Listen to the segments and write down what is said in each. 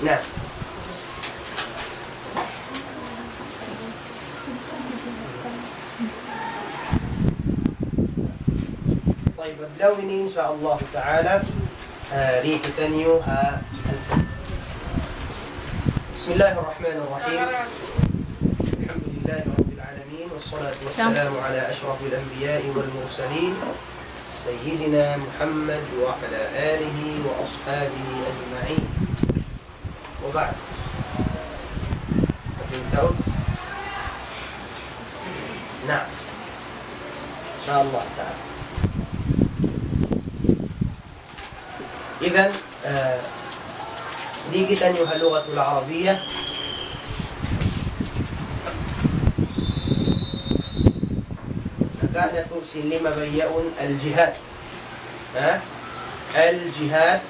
نعم. طيب أبدأوني إن شاء الله تعالى ريكتنيو بسم الله الرحمن الرحيم. الحمد لله رب العالمين والصلاة والسلام على أشرف الأنبياء والمرسلين سيدنا محمد وعلى آله وأصحابه أجمعين وبعد. نعم إن شاء الله تعالى. إذن دي kita yung اللغة العربية كانت سلم بيئون الجهاد. الجهاد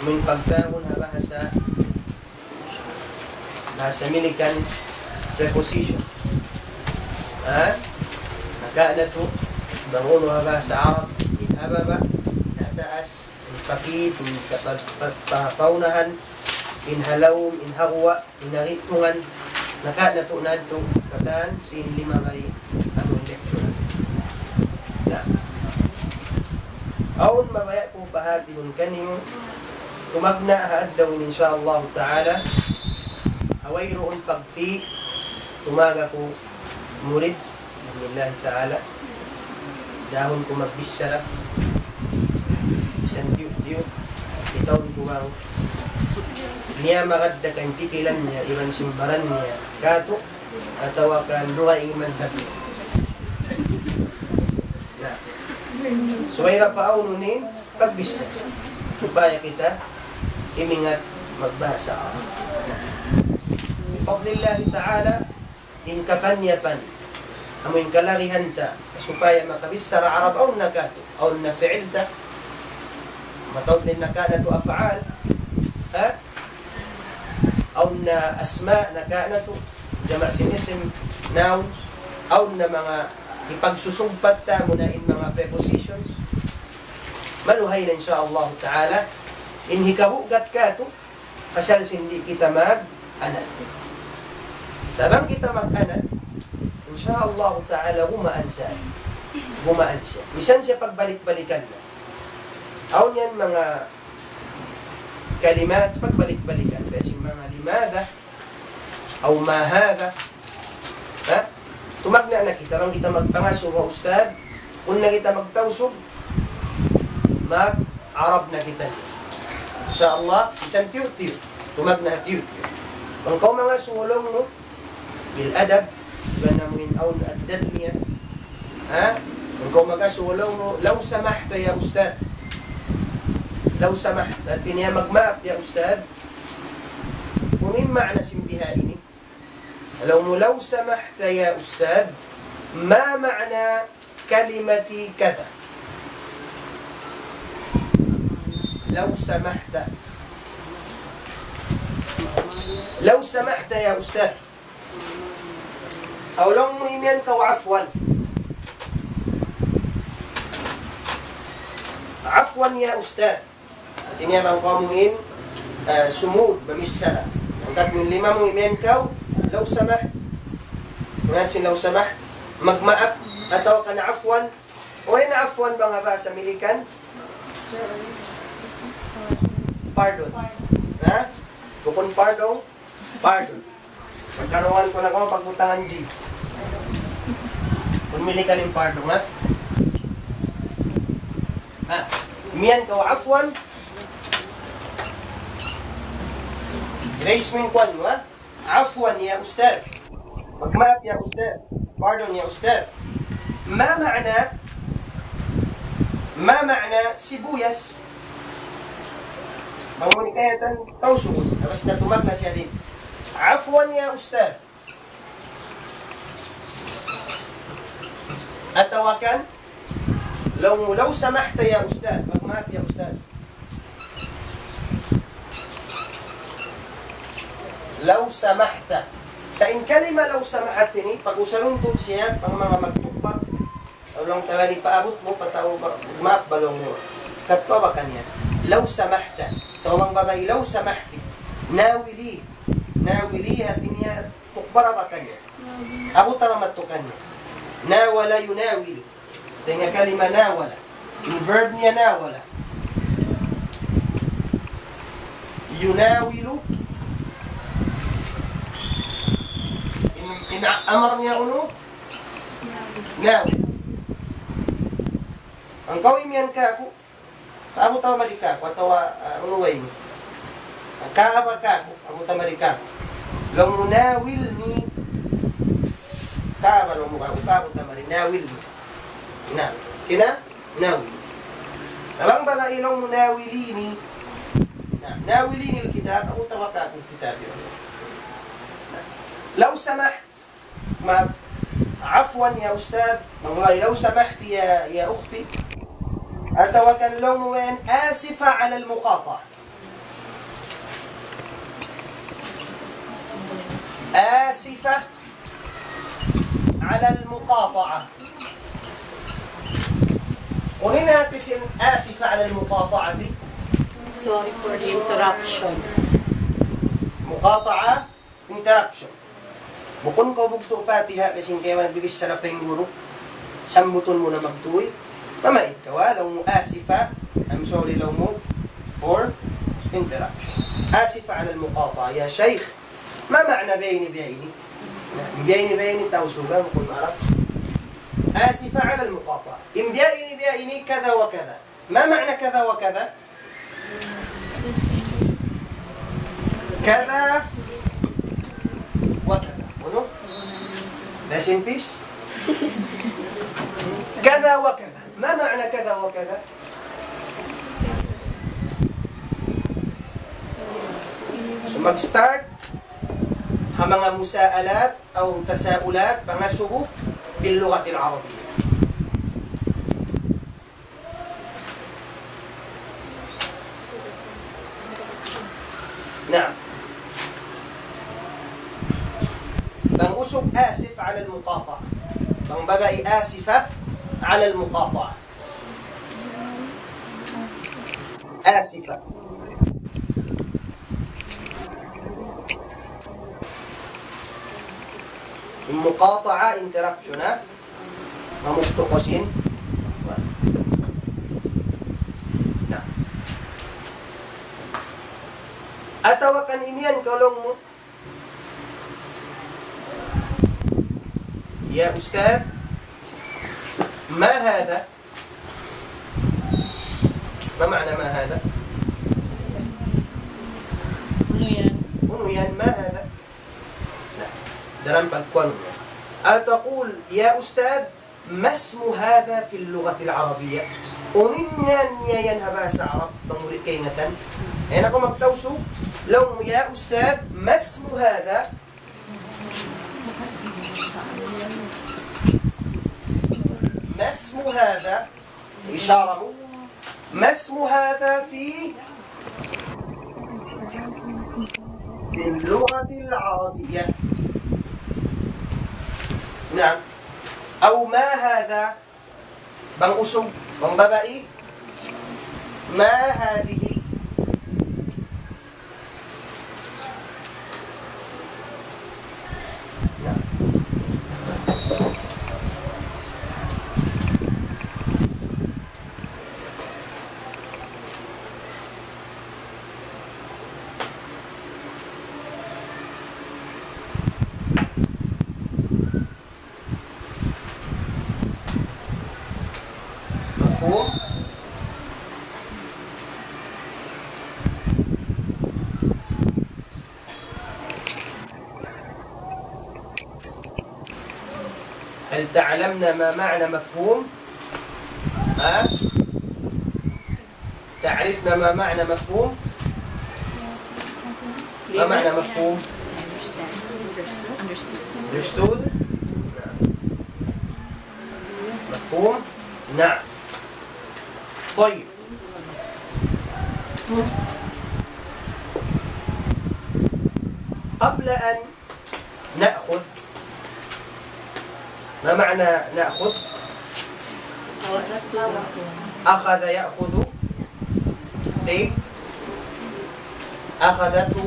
من pagtahon bahasa milikan preposition. كانت bangun bahasa Arab hababa taas pakit paunahan inhalawm inhawa inaritungan nakadto nadto katan sin lima bay atong lecture na aun mabaya ko bahatihon kanyo tumagna haaddaw insyaallah taala awayroon pagti tumaga ko murid bismillah taala dahon ko magbisara santiyo itawon ko ang niya magadda kang titilan niya iban simbaran niya kato atawa kan duha iman sabi na suwayra pa aununin pagbisa supaya kita imingat magbasa bifadlillahi ta'ala in kapanyapan amoy kalagihanta supaya makabisara arab aw nakato aw na fi'ilta matawid din nakana to af'al aw na asma nakana to jama' sin ism nouns aw na mga ipagsusumpat ta mo na in mga prepositions maluhay na insyaallah ta'ala in hikabugat ka to kasal hindi kita mag-anad sabang kita mag-anad insyaallah ta'ala gumaan siya misan siya pagbalik-balikan na aw niyan mga kalimat pagbalik-balikan kasi mga limada aw mahada tumagna na kita lang kita magpangaso wa ustad kung na kita magtawsog mag-arab na kita insyaallah isang tiyo-tiyo tumagna tiyo-tiyo kung kau mga sulong mo bil-adab gana mo in-awn addad niya kung kau magasulong mo law samahta ya ustad law samahta tiniya magmaap ya ustad kung yung ma'na simbiha ini alaw mo law samahta ya ustad ma ma'na kalimati kada law samahta ya ustad aw lang mo imyan ka afwan afwan ya ustad tiniya bang kamuin sumud mamisala ang tatlong lima mo imyan ka law samaht ngat sin law samaht magmaap ataw ka na afwan o na afwan bang haba sa milikan pardon bukon pardon magkaroon ko na ko pagbutangan G pumili ka ng pardon miyan ka afwan raise mo yung kwan mo afwan ya ustad magmaap ya ustad pardon ya ustad ma ma'na sibuyas manguni kaya tan tawsugod tapos natumag na siya din afwan ya ustad atawakan law samahta ya ustad magmaap ya ustad law samahta sa in kalima law samahat ini pag-usarong to siya pang mga magtupak o lang tawali paabot mo pataw magmaap balong mo katwa ba kanya law samahta to Tawang babae, law samahti. Nawili. Nawili hatinya tukbara bakanya. Aku tama matukannya. Nawala yunawilu. Dengan kalima nawala. Yung verb niya nawala. Yunawilu. In amar niya uno. Nawil. Ang kawimian ka ako. Ako tawa malika ko. Atawa unuway mo. Ang kaaba ka ako tawa malika ko. Long munawil ni kaaba long mukha. Ako tawa nawil ni. Kina? Nawil. Abang babae long munawilini. Nawilini al-kitab. Ako tawa ka akong kitab yun. لو سمحت عفوا يا أستاذ والله لو سمحت يا أختي أتوكل وين آسفة على المقاطعة آسفة على المقاطعة وهنا تسم آسفة على المقاطعة دي Sorry for the interruption. مقاطعة interruption Bukon ko bugto patiha kasi kaya nagbibis sa lapeng guru. Sambuton mo na magtuoy. Mamait ka wa, law mo asifa. I'm sorry law mo for interruption. Asifa ala al-muqata. Ya shaykh, ما معنى بيني بيني؟ بيني بيني توسوغا بكون عرب. آسفة على المقاطعة. إن بيني بيني كذا وكذا. ما معنى كذا وكذا؟ كذا وكذا. Uno? Rest in peace? كذا وكذا ما معنى كذا وكذا؟ So mag-start ang mga musaalat o tasaulat, mga suhuf باللغة العربية. نعم. Bang usog asif ala al-muqata'a. Bang babae asifa ala al-muqata'a. Asifa. Muqata'a interruption ha. Mamuktukosin. Nah. Atawakan imian kalong mo. يا أستاذ ما هذا؟ ما معنى ما هذا؟ Unuyan ما هذا؟ لا dalam pagkuan أتقول يا أستاذ ما اسم هذا في اللغة العربية؟ Uninyan niya yan habasa Arab pangulit kay ngatan. Ayan ako magtawso. Law يا أستاذ ما اسم هذا؟ ما اسم هذا إشارة ما اسم هذا في اللغة العربية نعم أو ما هذا بان أسم بان ببائي ما هذه مفهوم؟ هل تعلمنا ما معنى مفهوم؟ ها؟ تعرفنا ما معنى مفهوم؟ ما معنى مفهوم؟ Understood؟ مفهوم؟ نعم. طيب. قبل أن نأخذ ما معنى نأخذ؟ أخذ يأخذ take أخذته.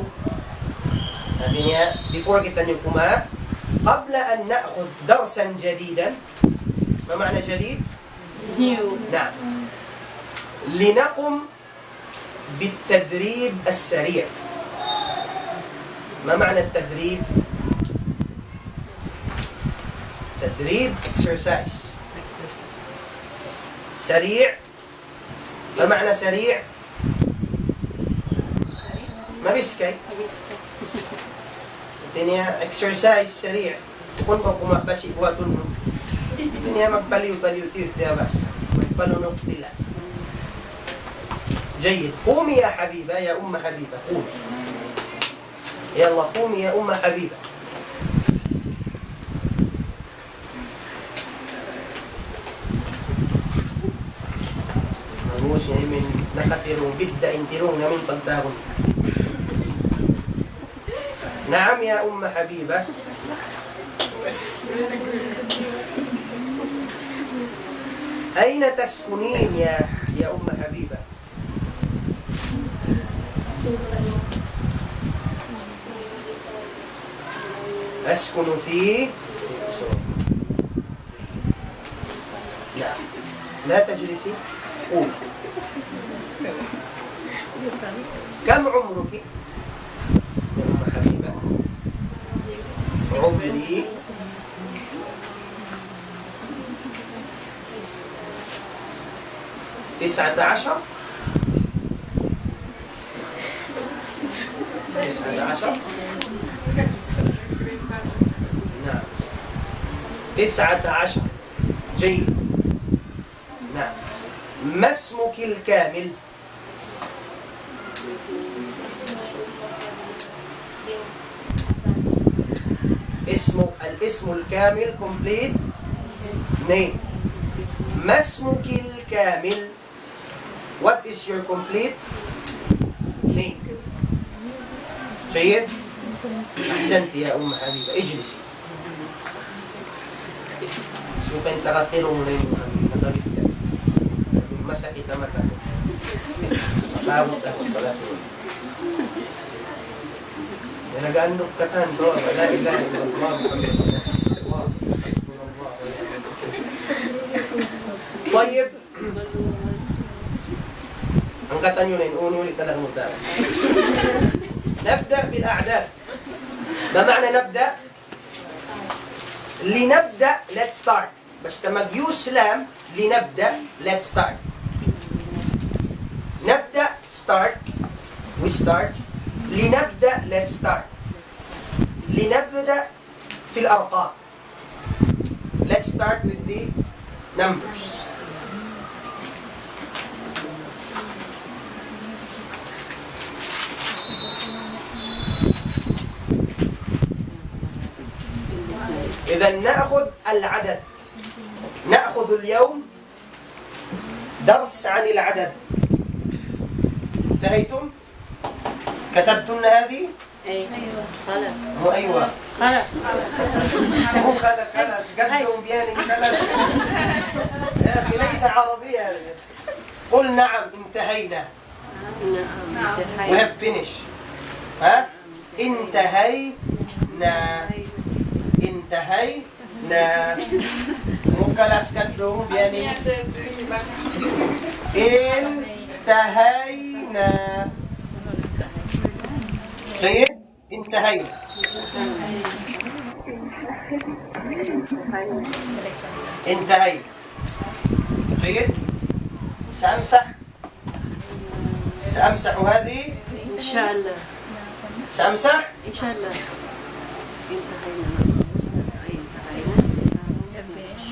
Artinya, before kita niyukuma, قبل أن نأخذ درسا جديدا. ما معنى جديد؟ New. نعم. لنقم بالتدريب السريع. ما معنى التدريب؟ تدريب exercise. سريع. ما معنى سريع؟ ما بيسكي. Artinya exercise سريع. Kung kumabasi buhaton mo. Artinya magpaliw-paliw tiyo basta. Magpalunok nila. جيد. قومي يا حبيبة يا أم حبيبة قومي. يلا قومي يا أم حبيبة. Magus niya min nakatirong bidda intirong namin pagdahon. نعم يا أم حبيبة. أين تسكنين يا أم حبيبة؟ أسكن في نعم. لا تجلسي. قول. كم عمرك يا أم حبيبة؟ عمري 19. 19. نعم 19. جيد. نعم. ما اسمك الكامل؟ الاسم الكامل complete name. ما اسمك الكامل؟ What is your complete name? جيد؟ أحسنت يا أم حبيبة. اجلسي. شوف أنت غطيرهم لين نضرب من مسحي تمكن. Tawag ako pala ito. Nag-aanok ka tan, bro. Wala ilaha illallah Muhammad Rasulullah. Hasbunallah wa ni'mal wakeel. طيب. Ang kata nyo na yun, unulit talaga mo tayo. نبدأ بالأعداد. ما معنى نبدأ؟ لنبدأ let's start. بasta mag-use lam لنبدأ let's start. نبدأ start we start. لنبدأ let's start. لنبدأ في الأرقام. Let's start with the numbers. إذا نأخذ العدد. نأخذ اليوم درس عن العدد. انتهيتم؟ كتبتن هذه؟ أيوة. خلاص. مو أيوة. خلاص. مو خلاص قدم بياني خلاص. يا أخي ليس عربية هذه. قل نعم انتهينا. نعم. We have finished. ها؟ انتهينا. انتهينا. مو خلاص قدم بياني. انتهينا. جيد؟ انتهينا. انتهينا. جيد؟ سأمسح هذه. إن شاء الله. سأمسح. إن شاء الله.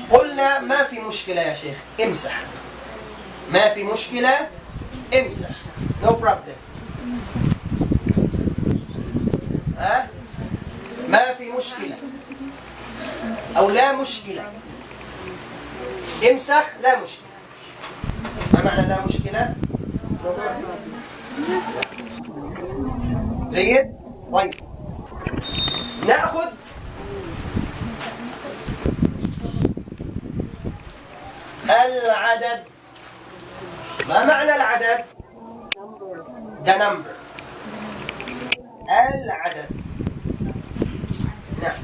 قلنا ما في مشكلة يا شيخ امسح. ما في مشكلة امسح. No problem. ها؟ ما في مشكلة أو لا مشكلة. امسح لا مشكلة. ما معنى لا مشكلة؟ No problem. جيد؟ طيب نأخذ العدد. ما معنى العدد؟ The number. العدد. نعم.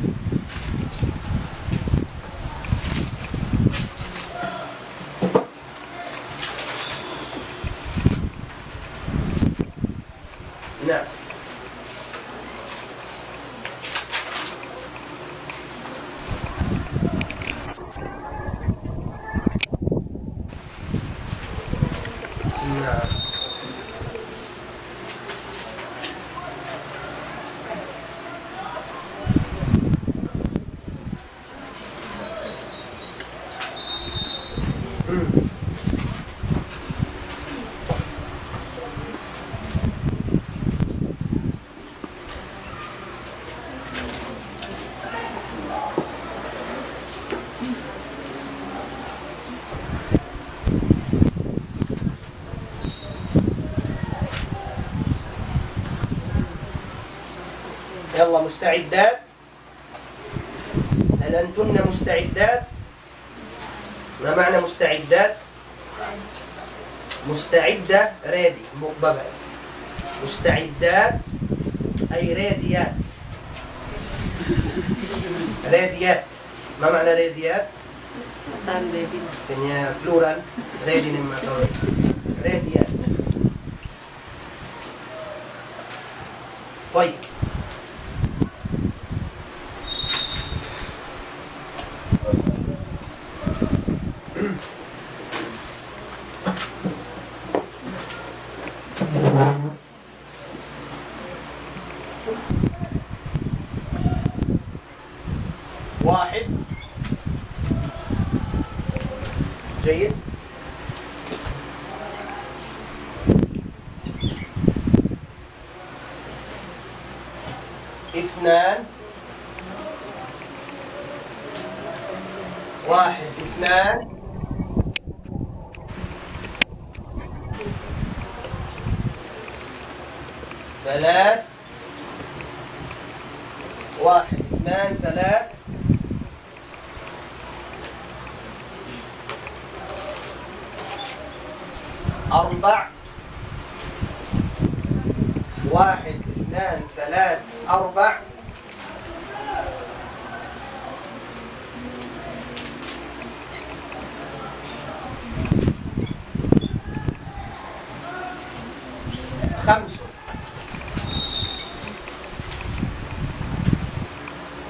نعم. نعم. يلا مستعدات؟ هل أنتن مستعدات؟ ما معنى مستعدات؟ مستعدة ريدي مقببة. مستعدات أي ريديات. ريديات. ما معنى ريديات؟ كنيا بلورال ريدي نما ريديات. طيب واحد. جيد. اثنان. واحد اثنان. ثلاث. واحد اثنان ثلاث. أربع. واحد اثنان ثلاث أربع. خمس.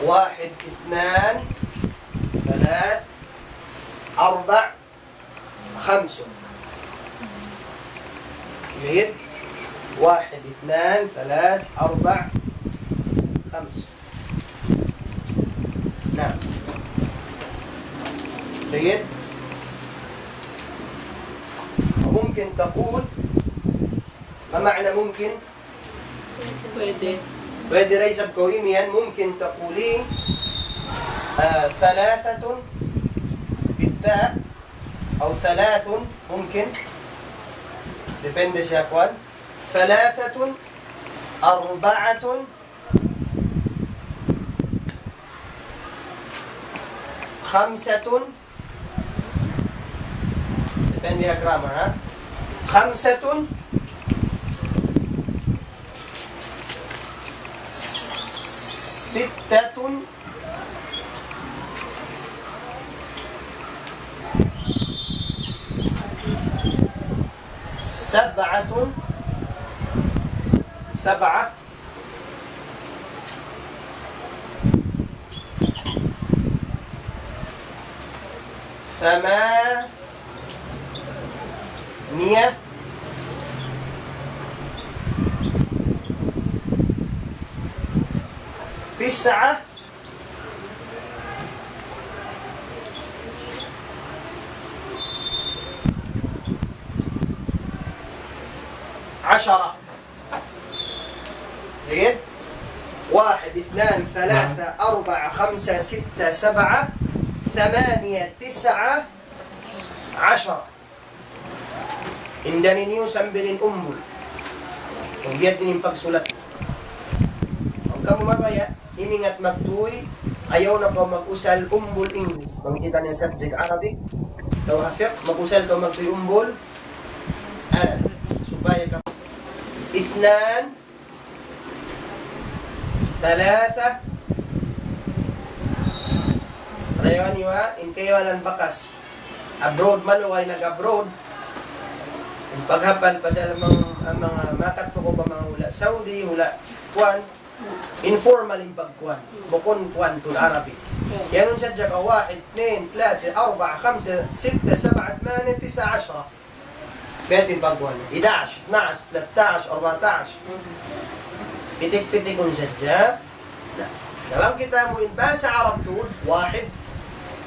واحد اثنان ثلاث أربع خمس. جيد. واحد اثنان ثلاث أربع خمس. نعم. جيد. وممكن تقول ما معنى ممكن؟ بدي ليس بقويميا. ممكن تقولين ثلاثة بالتاء أو ثلاث. ممكن depende يا أخوان. ثلاثة أربعة خمسة. depende يا grammar ها. خمسة ستة سبعة. سبعة ثمانية تسعة عشرة. جيد. واحد اثنان ثلاثة أربعة خمسة ستة سبعة ثمانية تسعة عشرة. Indani niyo sambilin umbul. Kung biyad din yung pagsulat. Kung ka mabaya, iningat magtuwi, ayaw na ko mag-usal umbul English. Pagkita niya subject Arabic, daw hafiq, mag-usal ka magtuwi umbul Arab. Supaya ka. Isnan ثلاثة Rayon niwa, in kayawanan bakas. Abroad maluway nag-abroad. Yung paghapal pa sa ang mga makat ko pa mga hula Saudi, hula Kwan, informal yung pagkuan. Bukon Kwan tul Arabic. Yan sa dyan ka, 1, 2, 3, 4, 5, 6, 7, 8, 9, 10, 10. Pwede yung pagkuan. 11, 12, 13, 14. Pitik-pitik kung sa dyan. Nawang kita mo yung sa Arab tul, 1,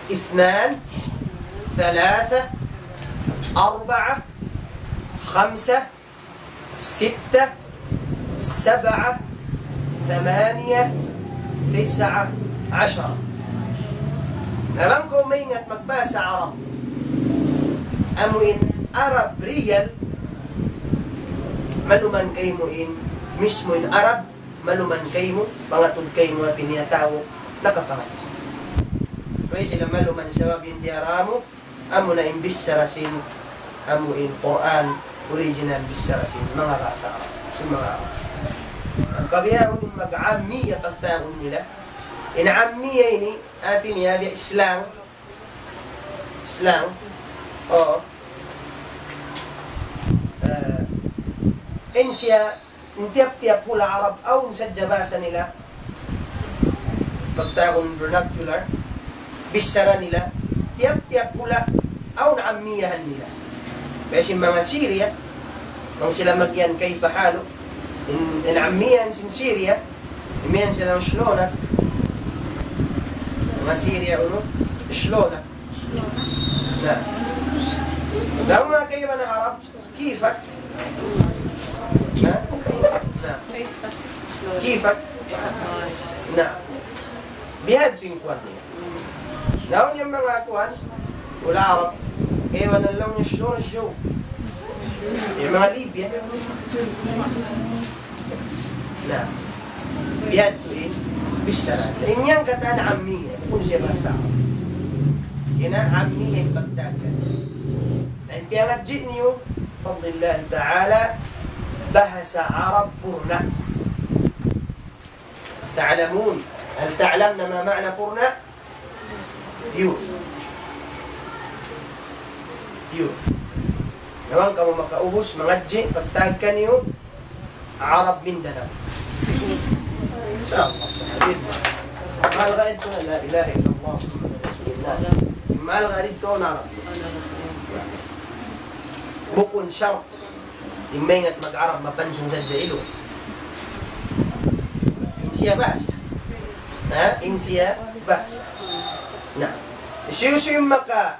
2, 3, 4, 5, 6, 7, 8, 9, 10. Naman ko may ingat magbasa Arab. Amuin Arab real, maluman kayo mo in mismo in Arab, maluman kayo mo, pangatod kayo mo piniyatawo, nakapangat. Kaya sila maluman sa wabin diaramo, amo na imbis sarasin, amo in Quran, original bis sarasin, mga basa Arab, si mga Arab. Ang kabiyaon mag-amiya pagtaon nila. Ina-amiya ini, atin niya, Islang. Islang. Oo. Siya, tiap-tiap hula Arab, aun sa jabasa nila. Pagtaon vernacular. Bisara nila. Tiap-tiap hula, aun amiyahan nila. Kasi mga Syria, kung sila magyan kay Fahalo, in amiyan sin Syria, imiyan sila ng Shlona. Mga Syria, Shlona. Na. Daw mga kayo ba ng Arab, Kifak. Na? Na. Kifak. Na. Bihad yung kuwan niya. Daw yung mga kuwan, wala Arab, ewan na lang yung Shlona show. Yung mga Libya. Na. Bihad tuin, bisara. Inyang kata na ammiya, kung siya basa ako. Kina ammiya yung pagdagan. Na intiyangadji niyo, fadlillah ta'ala, bahasa Arab purna. Ta'alamun. Hal ta'alam na ma ma'na purna? Pure. Pure. Naman ka mo makaubos, mangadji, pagtag ka niyo, Arab Mindanao. Inshallah. Mahal ka ito na la ilaha illallah Rasulullah. Mahal ka ito na Arab. Bukun syarp. Imengat mag-Arab mapansong sa jailo. Insiya bahasa. Na? Insiya bahasa. Na. Isiyuso yung maka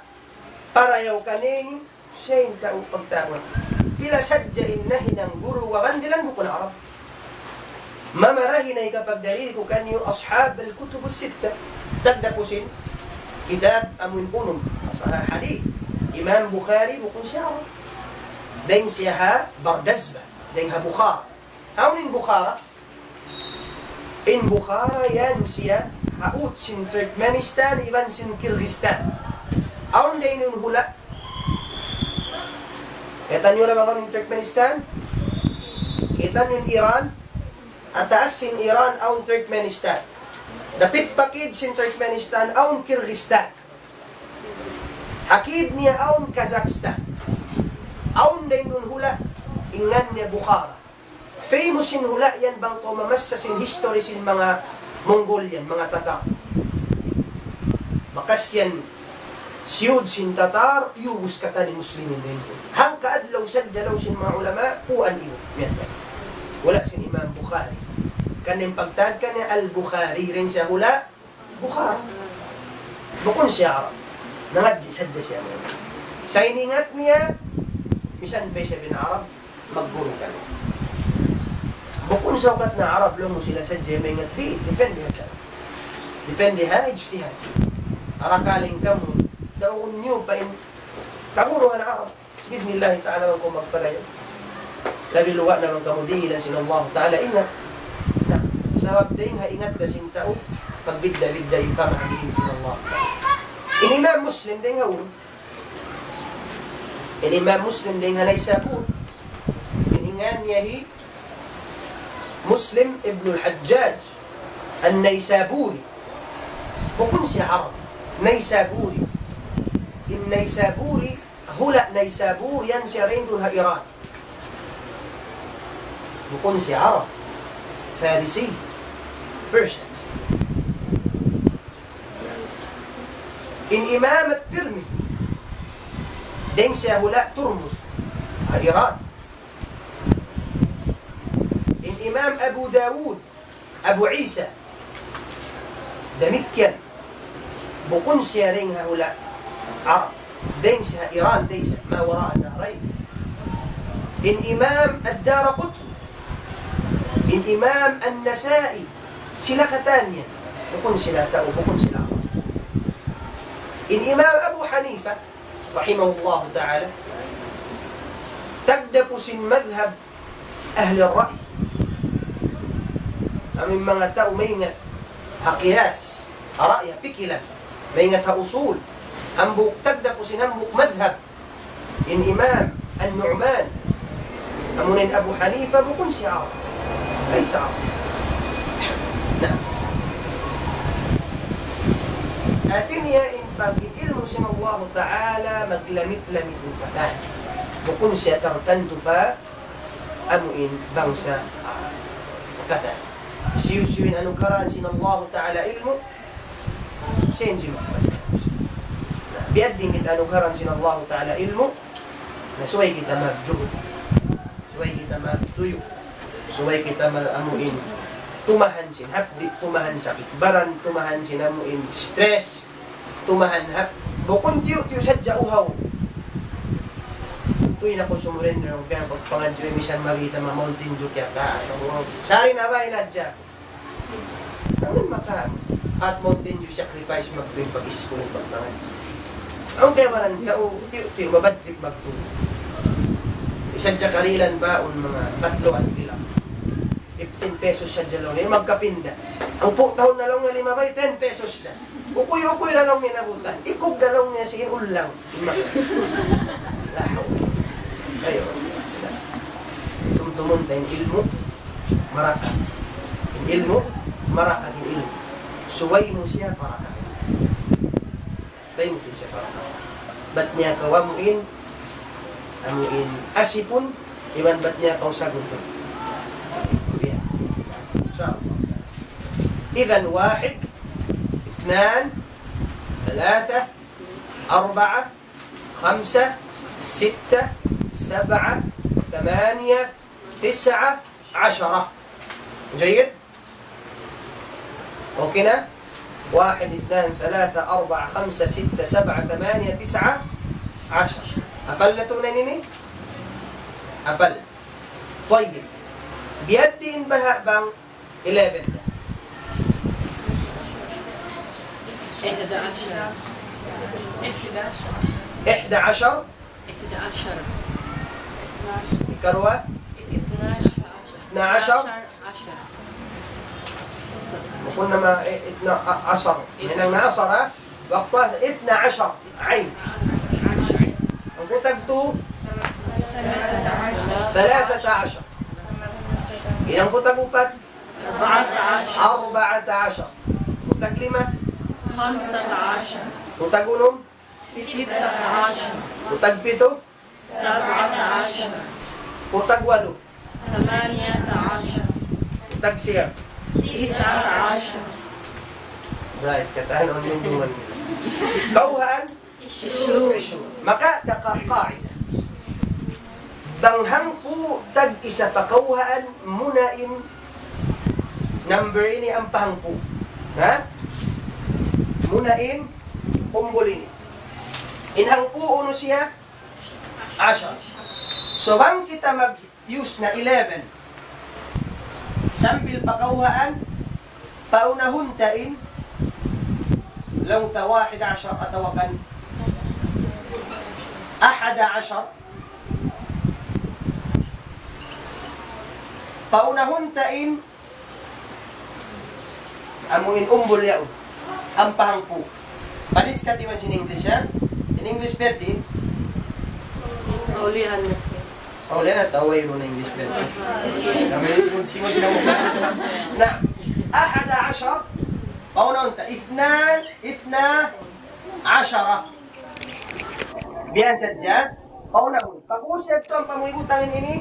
parayaw kanini, siya yung taong pagtawag. Pila sadyain na hinang guru, wakandilan mo ko na Arab. Mamarahin ay kapag dalil ko kanyo ashab al-kutub as-sitta. Tagdapusin, kitab amun unum, sa hadith, Imam Bukhari, bukun siya Arab. Dahin siya ha, Bardazba, dahin ha Bukhara. Haunin Bukhara? In Bukhara yan siya, haut sin Turkmenistan, iban sin Kyrgyzstan. Aun dahin yung hula. Kita nyo na mga ng Turkmenistan? Kita nyo yung Iran? Ataas sin Iran aun Turkmenistan. Dapit pakid sin Turkmenistan aun Kyrgyzstan. Hakid niya aun Kazakhstan. Aun din nun hula, ingan niya Bukhara. Famous sin hula yan bang to mamasa sin history sin mga Mongolian, mga Tatar. Makas yan, siyud sin Tatar, yubus kata ni Muslimin din. Hang kaadlaw sadjalaw sin mga ulama, puan iyo. Wala sin Imam Bukhari. Kanin pagtad ka niya Al-Bukhari rin siya hula, Bukhara. Bukon siya Arab. Nangadji, sadja siya. Sa iningat niya, misan ba siya bin-Arab, magguro ka. Bukon sa ukat na Arab, lang mo sila sa Jemeng at di, depende ha. Depende ha, ijtihad. Arakaling ka mo, daon nyo pa in, kaguro ka na Arab. Bismillah ta'ala kung magpalayo. Labi luwa naman kamudihilan sinallahu ta'ala, ingat. Na, sa wabdaing ha, ingat na sintao, pagbidda-bidda yung pamahagiging sinallahu ta'ala. Inimam Muslim din ha, Imam Muslim din hanay sabun. Iningan niya Muslim ibn al-Hajjaj النيسابوري بكون سي عرب نيسابوري النيسابوري هلا نيسابور ينسرين دونها إيران بكون سي عرب فارسي Persians إن إمام الترمذي دين سي هلا ترمز إيران إن إمام أبو داود أبو عيسى دمكن بكون سيارين هؤلاء عرب دينسها إيران ديسة ما وراء النهرين إن إمام الدار قطب إن إمام النسائي سلا كتانيا بكون سلا تأو بكون سلا عرب إن إمام أبو حنيفة رحمه الله تعالى تقدس مذهب أهل الرأي أمن من تأو مينة قياس رأي بكلا مينة أصول أنبوك تقدس ننبوك مذهب إن إمام النعمان أمن أبو حنيفة بكون سي عرب ليس عرب نعم أتنيا إن ilmu sin Allah Ta'ala maglamit-lamit ang patan. Bukun siya tartanto pa amuin bangsa kata. Siyusin anukaran sin Allah Ta'ala ilmu senji makbal. Biad din kita anukaran sin Allah Ta'ala ilmu nasuway kita magjuhud. Suway kita magtuyo. Suway kita amuin tumahan sin hapdi, tumahan sakit baran, tumahan sin amuin stress, tumahan hap. Bukun tiyo sadya uhaw. Tuwin ako sumurender ng kaya pagpangadyo misan marita ma mountain dew kaya ka. Sari na ba inadya? Ano maka at mountain dew sacrifice magtuwin pag-isko ng pagpangadyo. Ang kaya maran ka o tiyo mabad trip magtuwin. Isadya karilan ba un mga 3 at ilang. 15 pesos sa jalong na magkapinda. Ang putahon na lang na 5 bay, 10 pesos na. Ukoy-ukoy na lang minabutan. Ikog na lang niya si ulang. Lahaw. Kayo. Tumtumunta yung ilmu, maraka. Yung ilmu, maraka yung ilmu. Suway mo siya, paraka. Suway mo siya, paraka. Ba't niya kawamuin? Amuin asipun, iwan ba't niya kausagun to? إذن 1 2 3 4 5 6 7 8 9 10 جيد؟ أوكينا؟ 1 2 3 4 5 6 7 8 9 10 أقل تونين أقل طيب بيدين بها بان 11 11 كروة 12 وقلنا ما 12 من النعصر وقتها 12 عين وقتكتو 13 إذا قتكوبت 14 قتكلمة 15 قتكونم 16 قتكبتو 17 قتكولو 18 قتكسير 19 Right, katahan on yung duman nila. Kauhaan, isu. Maka, qaida. Danghang po tag-isa pa kauhaan munain number ini ang pahangpo. Ha? Munain, umbulini. Inhang po uno siya, 10. So, bang kita mag-use na 11, sambil pakauhaan, paunahuntain, لو 11 أتوقن 11 paunahuntain amuin umbol yaon ang pahangpo palis ka diwan sin English ha in English perdi Ulihan na siya. Paulihan na taway ro na English perdi kami sigod na mo na 11. Pauna unta. Ithna ashara. Biyan sadya. Pauna unta. Pag-usad ko ang pamuibutangin ini.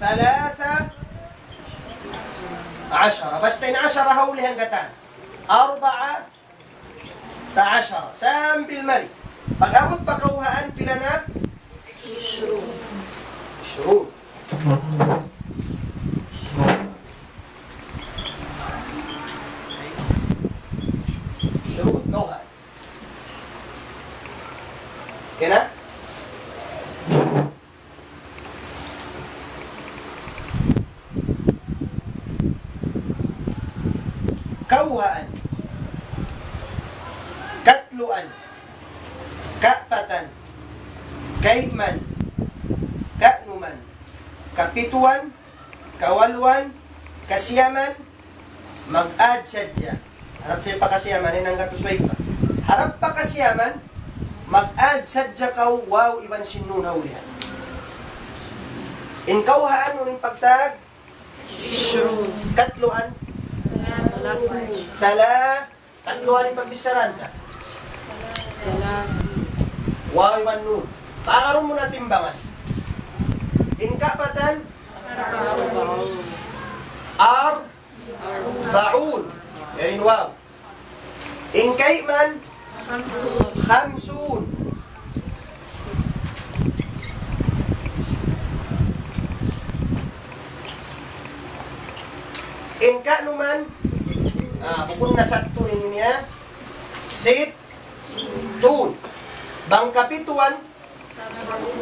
13. Basta in 10 haulihan katan. 14. Sambil mari. Pag-abot pa kauhaan, pila na? 20. Kauhaan. Okay na? Kauhaan. Katluan. Kapatan. Kaiman. Kanuman. Kapituan. Kawalwan. Kasiyaman. Mag-add sadya. Harap sa'yo pa kasiyaman, inang gatusway pa. Harap pa kasiyaman, mag-add sadya kaw, wow, iban sinun haulihan. In kauhaan mo ning pagtag, katluan, katluan yung pagbisaran ka. Wow, iban nun. Pakaroon mo na timbangan. In kapatan, baun. Yarin wow. In kaiman, khamsun. In kanuman, bukod na sakto ninyo niya, sittun. Bangkapituan,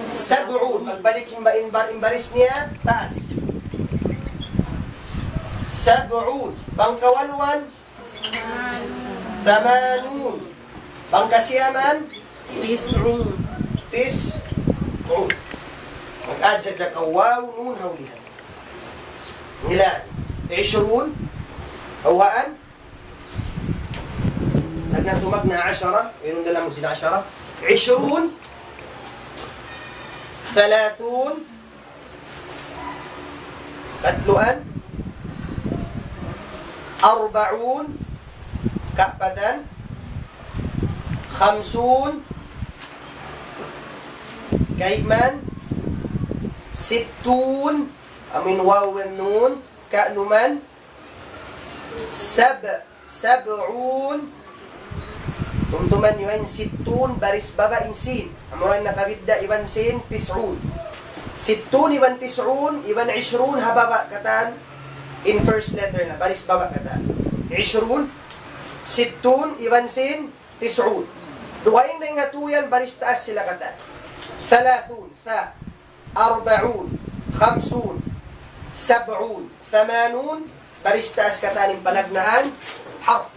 sab'un. Magbalik imbaris niya, taas. Sab'un. Bangkawalwan, thamanun. Bangkasiyaman, tis'un. Mag-add sa dyan ka, wow, nun, haulihan. Ilan? 20. Kawaan. Nagnatumag na 10. Mayroon na lang mo sila 10. 20. 30. Katluan. 40. Kapatan. 50. Kaiman. 60. Amin wawan nun. Ka'numan. Sab'un. Tuntuman yun, sittun, baris baba insin. Amuran nakabidda, iban sin, tis'un. Sittun, iban tis'un, iban 20, hababa katan. In first letter na, baris baba katan. 20. Sittun, iban sin, tis'un. Duhaing na yung hatuyan, baris taas sila katan. 30, 40, 50, 70, 80, baris taas katan yung panagnaan, harf.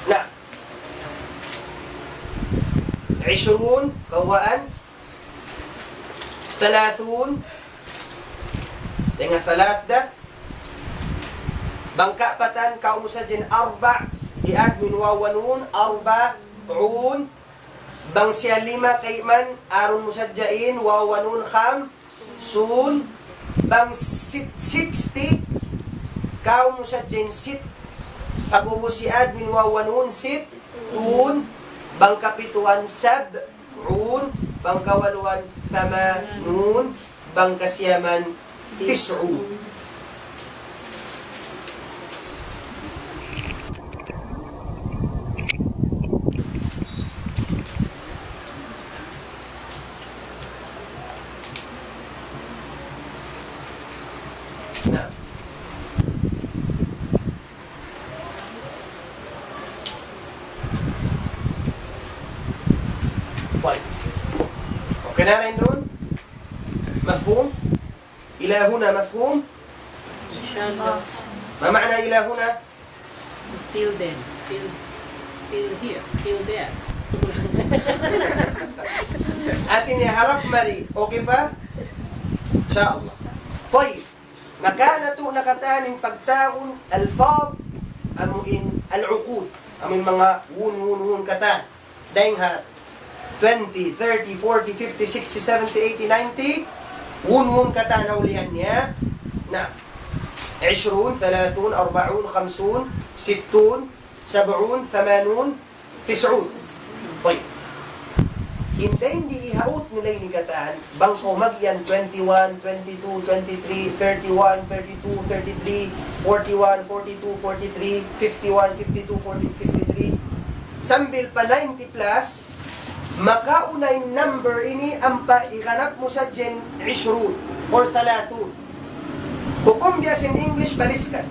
Na. 20 kawaan 30 dengan 3 bangkapatan kaum sajin 4 iad min wawanun 40 bang siya 5 kaiman aron musajjain wawanun 50 bang 60 kaum musajin 6 abubusiad min wawanun 60 bangkapituan 70, bangkawaluan 80, bangkasyaman 90. Nah. Okay na rin doon? Mafhum? Ila huna mafhum? Ma ma'na ila huna? Till then. Till here. Till there. Atin harap mari. Okay pa? Insyaallah. Tayyib. Nakanato nakataning pagtaon alfaz amuin al-uqud. Amin mga wun katan. Daing ha 20, 30, 40, 50, 60, 70, 80, 90. Wun katan ulihan niya. Na. 20 30 40 50 60 70 80 90. طيب hindi ihaut nila yung nigatan, bangko magyan 21, 22, 23, 31, 32, 33, 41, 42, 43, 51, 52, 40, 53. Sambil pa 90 plus, makaunay number ini ang ikanap mo sa gen 20 or 30. Hukom diya in English, baliskan.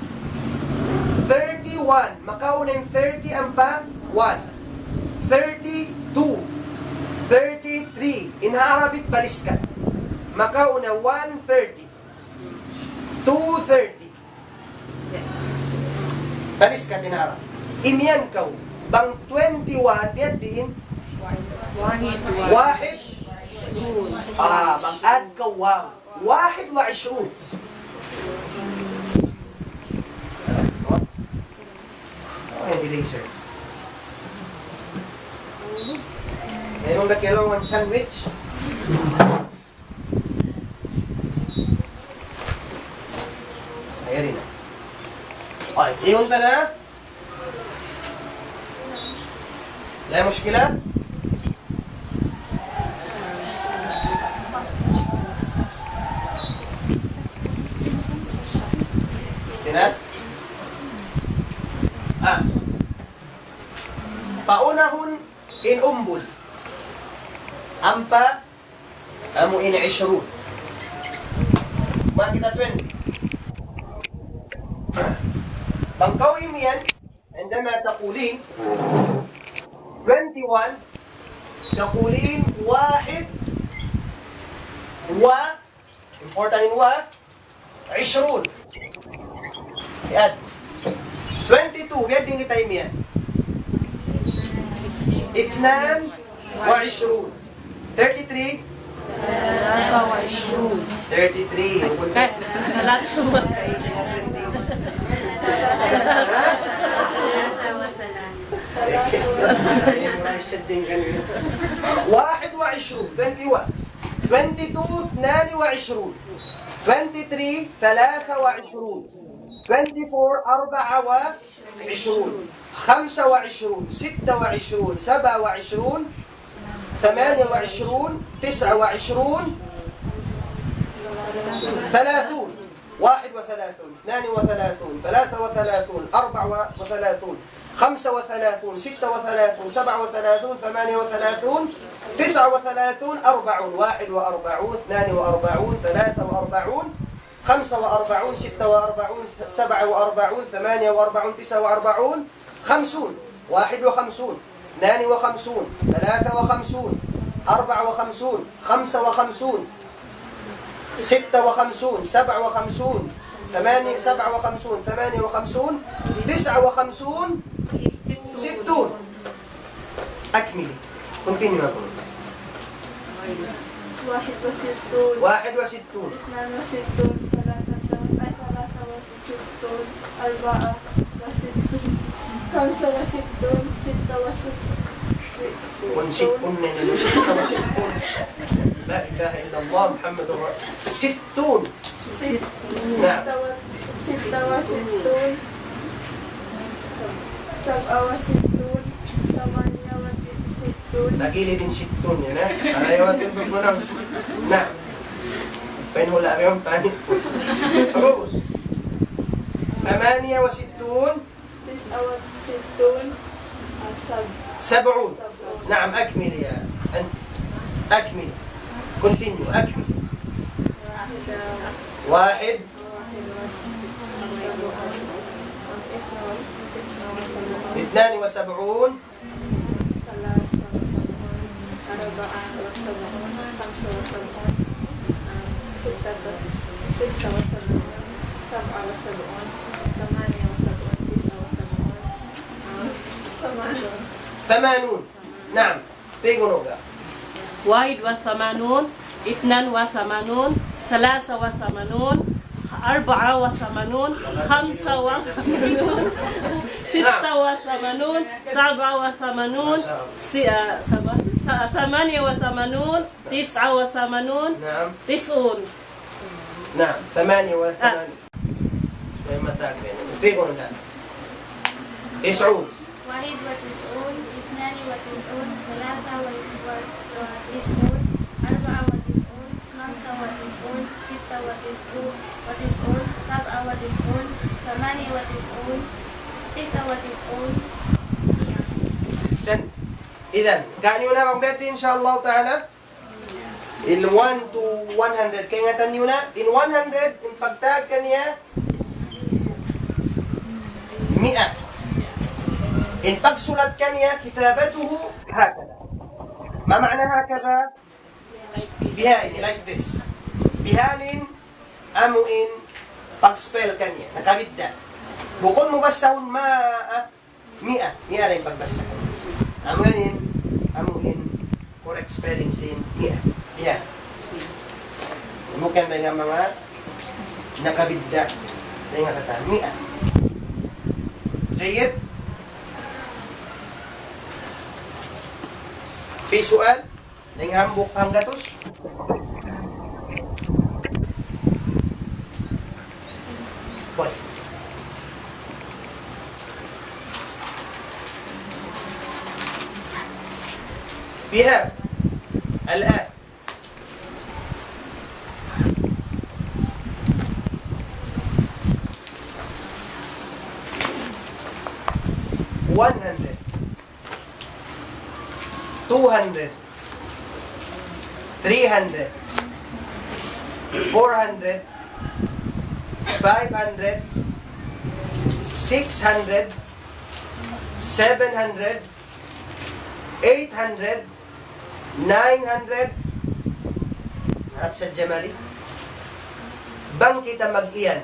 31, makaunay 30 ang pa 1. 32, 33, in Arabic, baliskan. Makauna 130, 230. Baliskan in Arabic. Imian kaw, bang 21, diyan din, wahid, bang ad kaw, wahid wa 20. Ano delay, sir? Mayroong nagkailangan sandwich. Ayan rin na. Okay, iyon ka na. Wala muskila? Tinat? Paunahon in umbul. Ampa, amo in 20. Makita 20. Bangkawin mo yan, عندما تقولين 21 تقولين واحد important in 20. Yan. 22, yan din kita yan. 22. 33. 33. واحد وعشرون 21 22 22 23 23 24 24 25 26 27 28 29 30 31 32 33 34 35 36 37 38 39 40 41 42 43 45 46 47 48 49 50 51 52 53 54 55 56 57 58 59 60 أكملي continue أقول 61 61 62 63 ونسيكن وسيكن لا إله إلا الله محمد رسول 60 نعم 66 Nagili din 60 yun eh. Ayaw at yung mo ng... Na. Pinula yung panik po. Pagos. 68 70 نعم أكمل يا أنت أكمل continue أكمل 1 72 80 نعم تيجوا واحد وثمانون اثنان وثمانون ثلاثة وثمانون أربعة وثمانون خمسة وثمانون ستة وثمانون سبعة وثمانون ثمانية وثمانون تسعة وثمانون نعم 90 نعم 88 may matagay. Ito ko na. Tis'un. واحد وتسعون اثنان وتسعون ثلاثة وتسعون أربعة وتسعون خمسة وتسعون ستة وتسعون سبعة وتسعون ثمانية وتسعون تسعة وتسعون Sent. Idan, kanyo na pang bete inshallah ta'ala. In 1 to 100. Kaya ngatan nyo na, in 100, in pagtag kaniya, 100. In pagsulat kaniya, kitabatuhu, hakada. Ma ma'na hakada? Bihain, like this. Bihanin, amuin, pag-spell kaniya, nakabidda. Bukod mo basahon mi'a na yung pagbasa. Amuin, correct spelling sin, mi'a. Biha. Bukan na yung mga nakabidda na yung kata, mi'a. Jayid? في سؤال نين هامبوك هانغاتوس طيب بها الآن $100 200 300 400 500 600 700 800 900 harap sa Jamali bang kita mag-iyan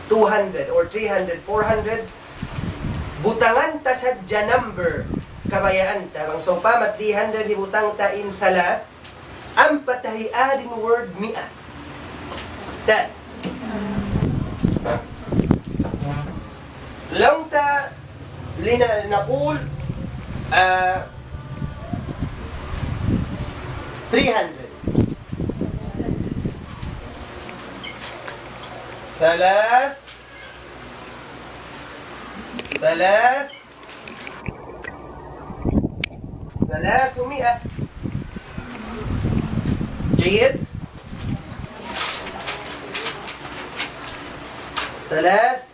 200 or 300 400 butangan ta sa number kabayaan ta bang so pa 300 hibutang ta in thala ang patahiadin word mi'a ta lang ta naqul 300 300 جيد 300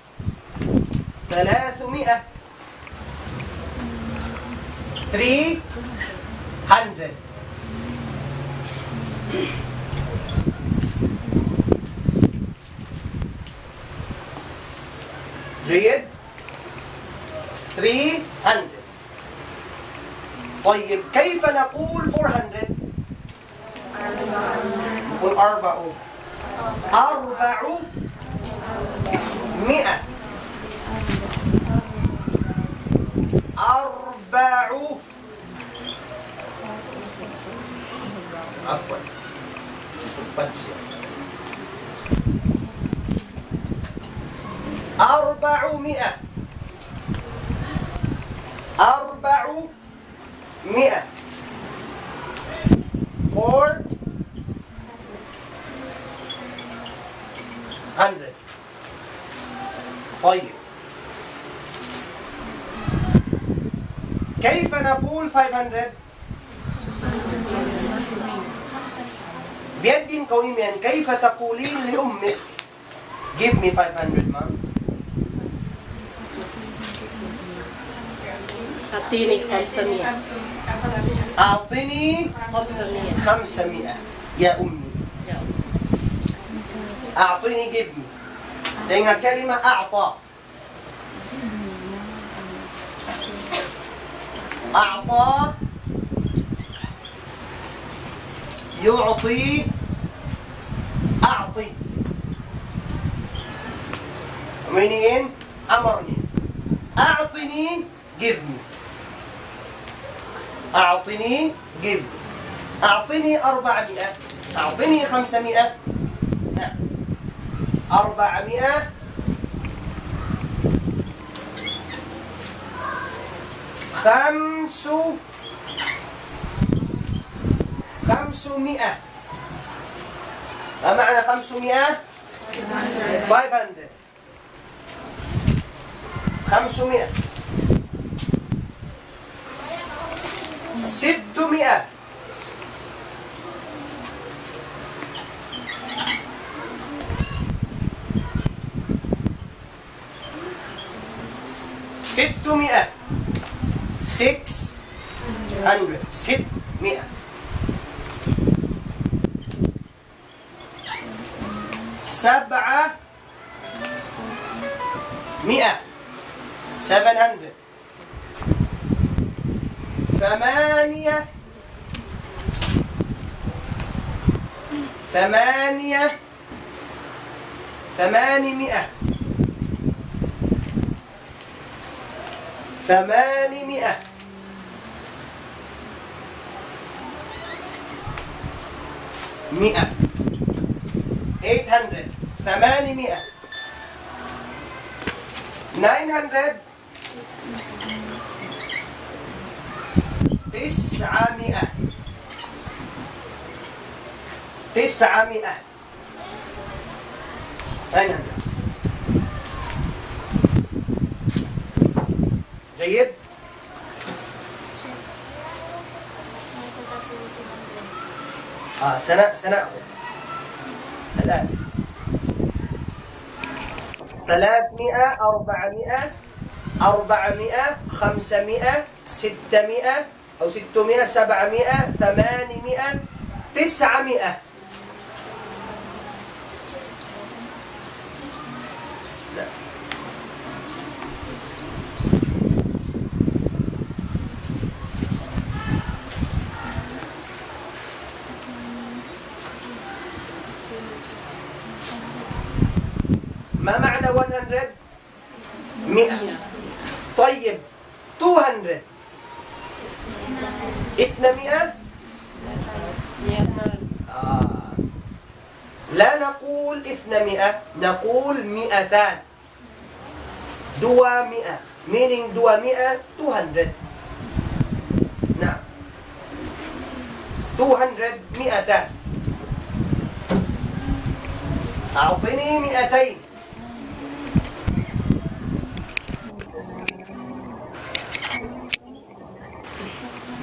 جيد 300 طيب كيف نقول 400 نقول 400 عفوا سبتسيا 400 400 طيب كيف نقول 500 بيد قويم كيف تقولين لأمك give me 500 mom أعطيني 500 أعطني 500 يا أمي أعطني give me لأنها كلمة أعطى أعطى يعطي أعطي منين أمرني أعطني give me أعطني give me أعطني 400 أعطني 500 نعم 400 500 ما معنى 500 500 500 600 600 600 700 700 800 100 800 800 900 900 900 جيد. سنأخذ الآن 300 400 500 600 أو 600 700 800 900 ما معنى 100؟ 100. طيب 200 200 لا نقول 200 نقول 200 200 meaning 200 200 نعم 200 200 أعطني 200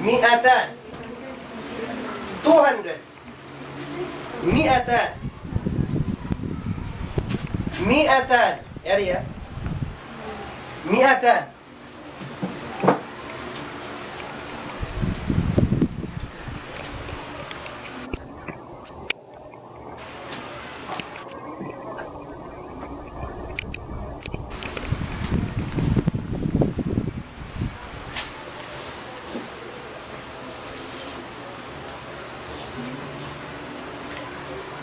200 200 200 200 يا ريا 200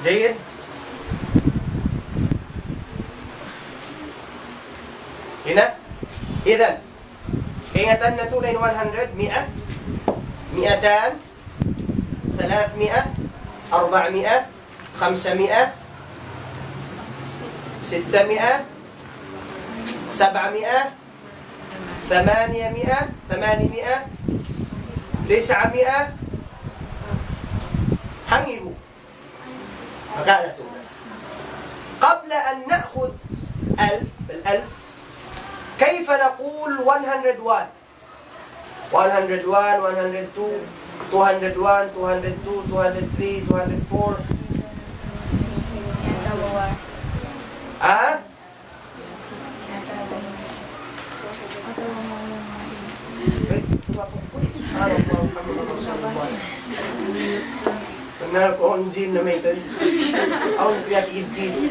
جيد. هنا إذن ingatan na tunay 100 100 200 300 400 500 600 700 800 800 900 hangibu. Magkano tunay? قبل أن نأخذ 1000 كيف نقول 101 101 102 201 202 203 204 ها Kenal ko ang jin na may ito. Ang tiyak jin.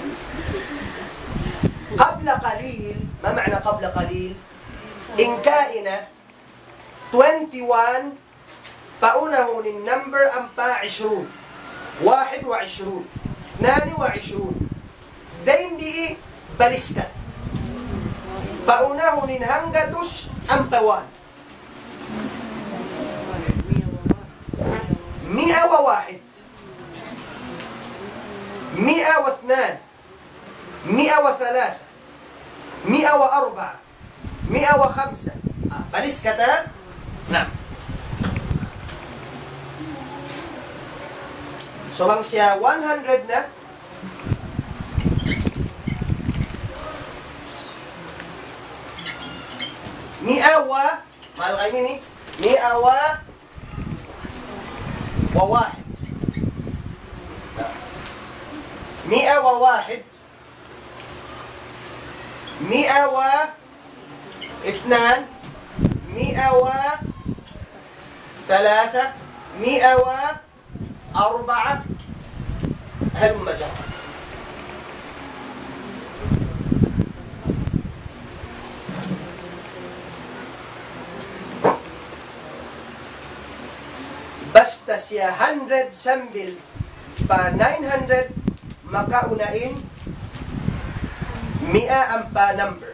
قبل قليل ما معنى قبل قليل؟ إن كائن 21 فأنه للنمبر أمبا 20 21 22 دين دي بلسكا فأنه لنهنغتس أمبوان 101 102 103 104 105 بلسكتا نعم so bang siya 100 na ini 101 101 102 103 104 هلم جرا. Basta siya 100 sambil pa 900 makaunain 100 ang pa number.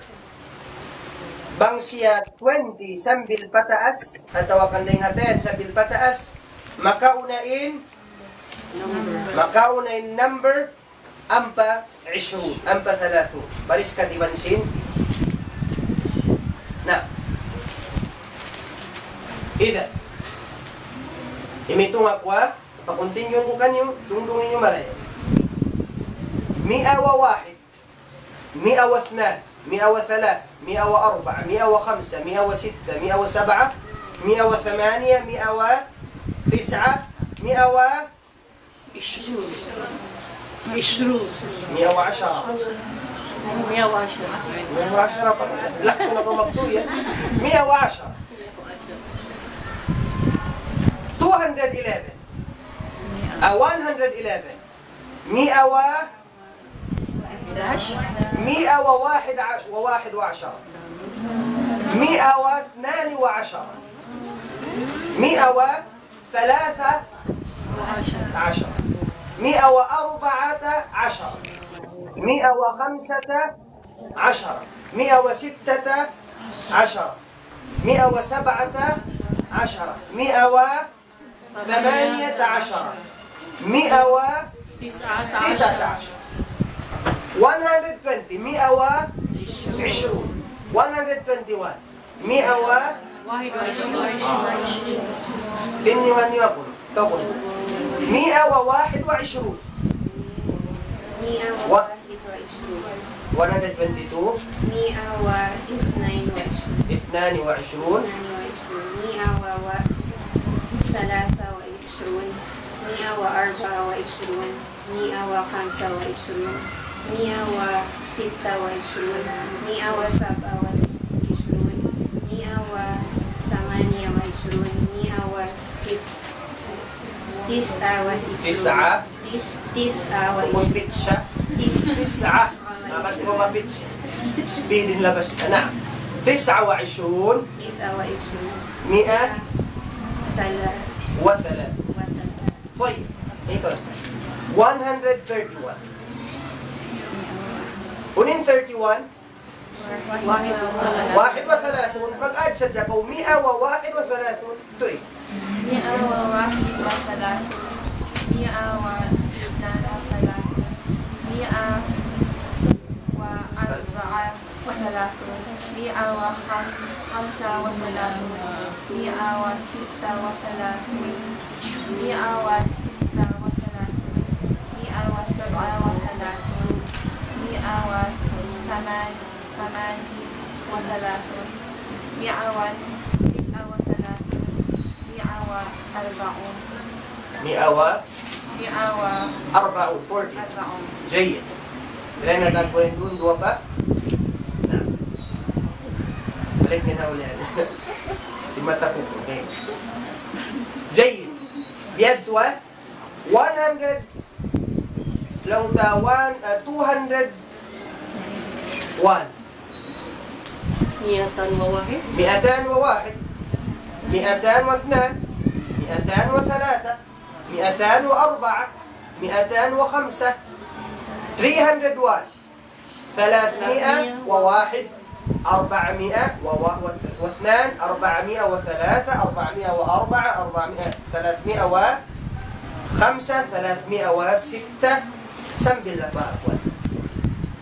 Bang siya 20 sambil pataas atau kandeng hatayan sambil pataas makaunain number ampa 20 ampa 30 baris ka dibansin na ida imitung akwa pakontinue ko kanyo tungdungin nyo maray 101 102 103 104 105 106 107 108 109 110 لكن أنا مقطوية 110 211 111 سبيد لبس نعم 29 103 طيب ايتون 131 ونين 31 31 mag-add sa dyan ko 131 tuy 140 جيد لأن نقول دون دوا با نعم لكن هؤلاء لما تقول جيد بيدوا 100 لو تاوان 201 201 201 202 203 204 205 301 301 400 واثنان 403 404 305 306 سم بالله بارك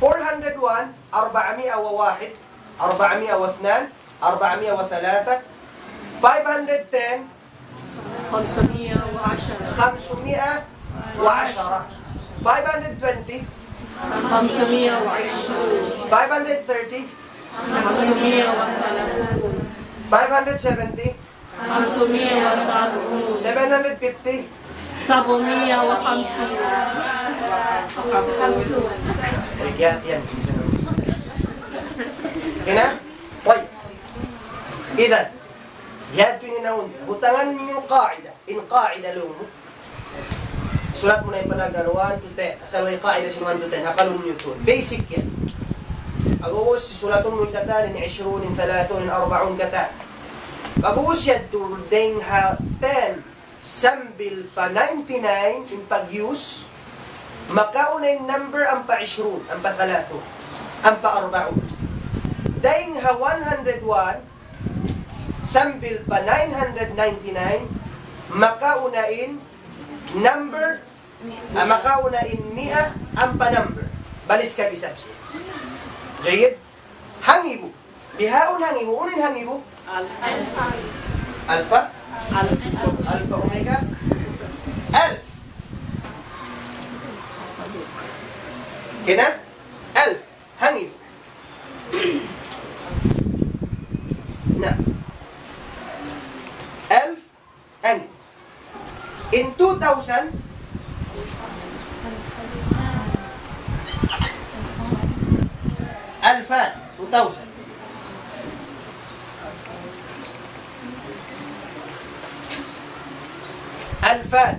401 401 402 403 510 510 510 520 520 530 530 570, 550 750, 750 yan. Kina? Hoy. Idan, yad ko ninaun. Butangan ninyo qaida. In qaida lang mo. Sulat mo na yung panagdan 1 to 10. Asal may qaida si 1 to 10. Hakalun nyo to. Basic yan. Aguus, sulatun mo yung kata, 20, 30, 40 kata. Aguus yan to, ding ha 10, sambil pa 99 in pag-use, makaunay number ang pa 20, ang pa 30, ang pa 40. Dahing ha 101, sambil pa 999, makaunain number, makaunain mi'a, ang pa number. Balis ka isabsi. Jayid? Hangibu. Bihaon hangibu. Unin hangibu? Alpha? Alpha omega? Alf. Kina? Alf. Hangibu. Na. Elf and in 2000 Alfan 2000 Alfan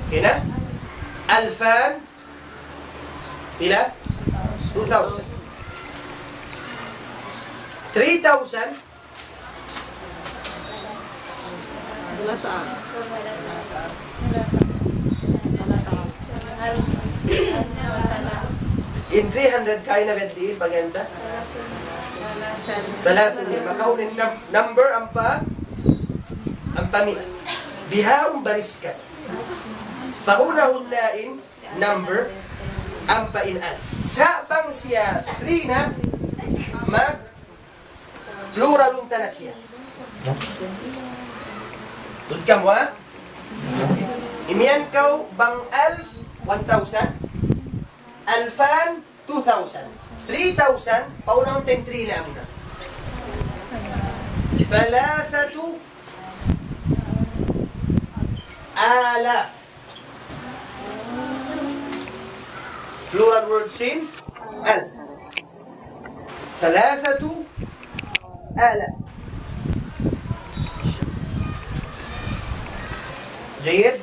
kina Alfan ila 2000 3,000 in 300 kaya na beddi paganda salatun ni makaunin number ang pami bihaong bariskan pauna-unain number ang painan sa bang siya 3 na mag plural unta na siya. Tud ka mo ha? Imiyan kaw bang alf 1,000, alfan 2,000, 3,000, pauna untang 3 lang na. Thalathatu alaf. Plural word sin alf. Thalathatu آلاف جيد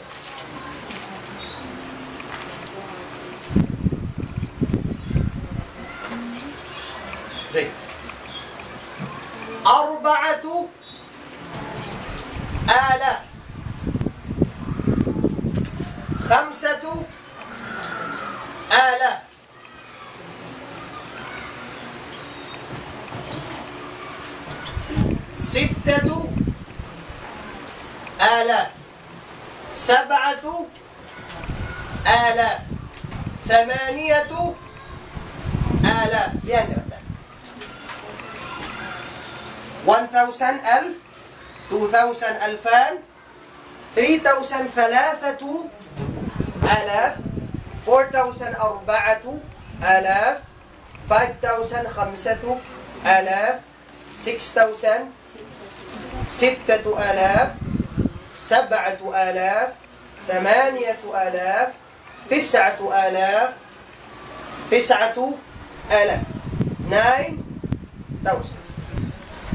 جيد 4,000 5,000 6,000 7,000 8,000 Yan naman. 1,000 ألف 2,000 ألفان 3,000 3,000 4,000 4,000 5,000 5,000 6,000 6,000 7,000 8,000 9,000 9,000 9,000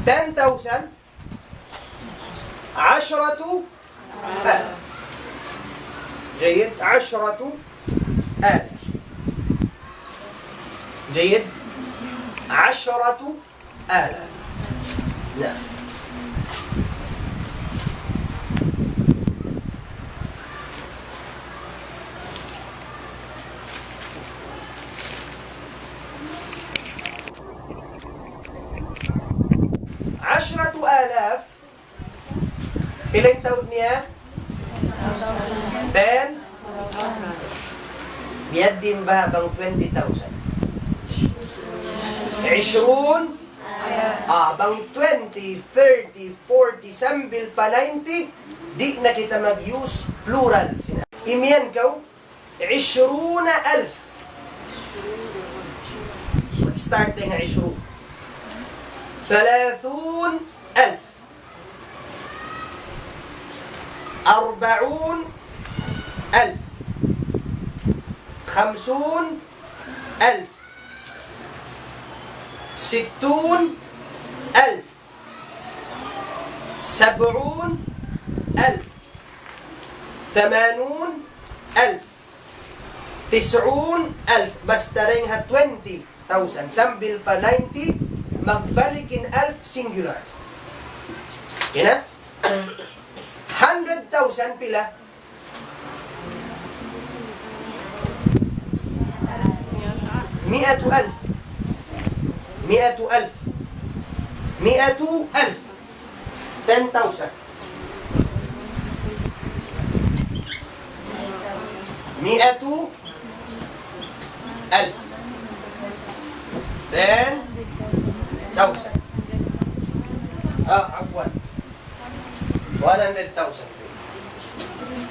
10,000 10,000 جيد 10,000 جيد 10,000 نعم 10,000 ilang taon niya? 10? Biyad din ba bang 20,000? 20? Bang 20, 30, 40, sambil pa 90, di na kita mag-use plural. Imiyan kaw, 20,000. start tayo nga 20. 30,000 40,000 50,000 60,000 70,000 80,000 90,000 basta rin ha 20,000 sambil pa 90 magbalikin 1,000 singular yan na 100,000 pila 100,000 100,000 100,000 10,000 100,000 10,000 عفوا 100,000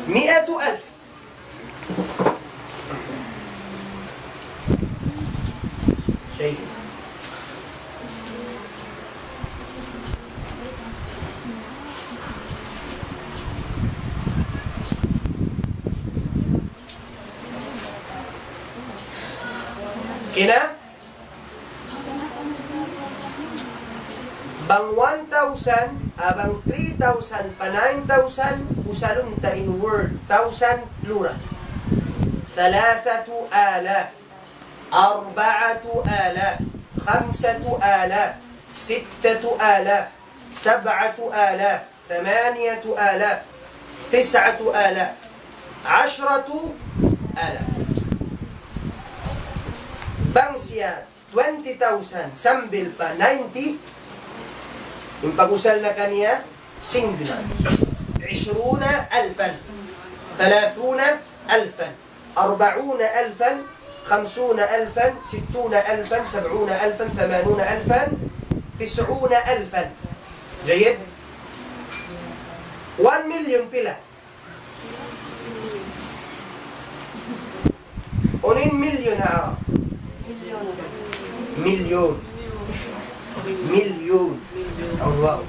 100,000 شيء kina bang 1,000 abang 3,000 pa 9,000 usalun ta in word 1,000 plural 3,000 4,000 5,000 6,000 7,000 8,000 9,000 10,000 bang siya 20,000 sambil pa 90 yung pag-usal na kaniya singular 20,000 30,000 40,000 50,000 60,000 70,000 80,000 90,000 جيد 1 million pila unin million Arab مليون مليون أو الواو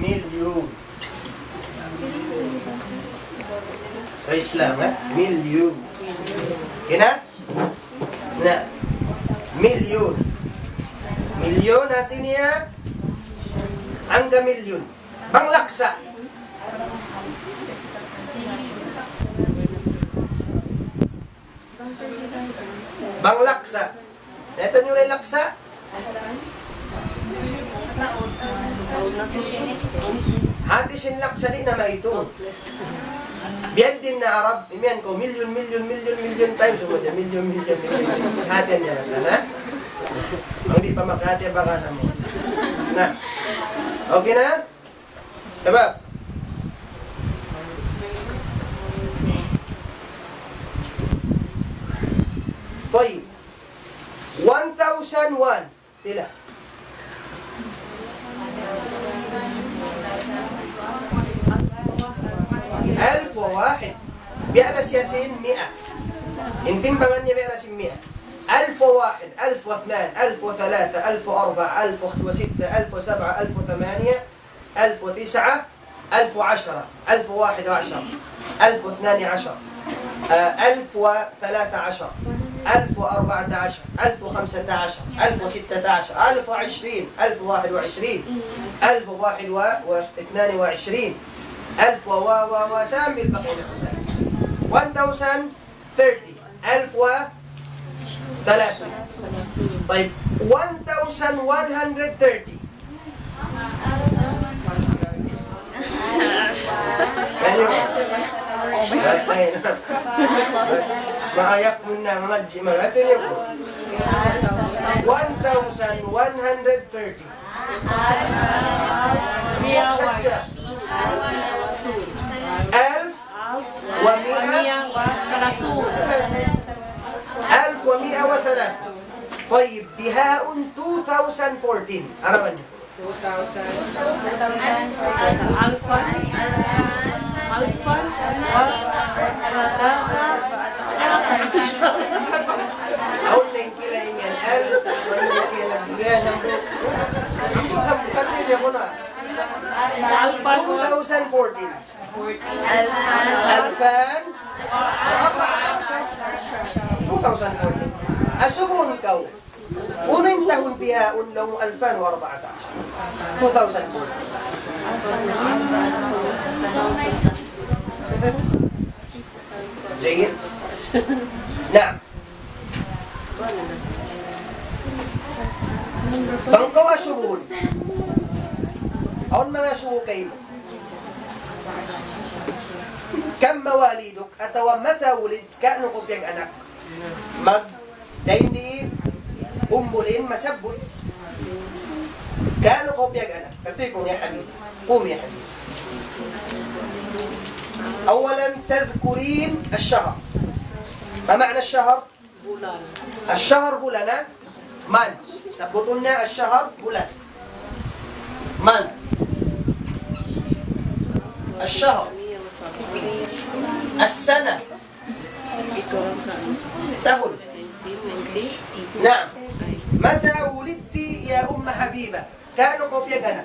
مليون إسلام مليون هنا لا مليون مليون أعطيني عند مليون بang laksa bang laksa ito nyo rin laksa hati sin laksa di na maitong biyan din na Arab imian ko million times umudya million hati niya na sana hindi pa makahati baka na mo na okay na sabab طيب 1,001 pila 1,001 biara siyasin 100 intimbangan niya biara sin 100 1,001 1,002 1,003 1,004 1,006 1,007 1,008 1,009 1,010 1,011 1,012 1,013 1,014 1,015 1,016 1,020 1,021 1,022 1,000 وسام البقية 1,030 1,030 طيب 1,130 maayak mo na mga jimal. Ito niyo po. 1,130. Buksan siya. 1,000 1,103. طيب بهاء 2014 عربا 2000 ألفا أقول لك كلا إيمان ألف ولا كلا بيان هم بكتير يا هنا 2014 ألفان 2014 أسبون كو وننتهن بها أنه 2014 2014 جيد نعم Pangkawa subun. Aun mga subo kayo. Kam mawaliduk atawa mata wulid kaano ko piyag anak. Mag daindi umbulin masabot. Kaano ko piyag anak. Katoy kong ya habib. Kum ya habib. أولا تذكرين الشهر. ما معنى الشهر؟ bulan. الشهر بولنا month. Sabutunna الشهر bulan. Month. الشهر. السنة. تهل. نعم. متى ولدت يا أم حبيبة؟ كانوا قوبيا جنا.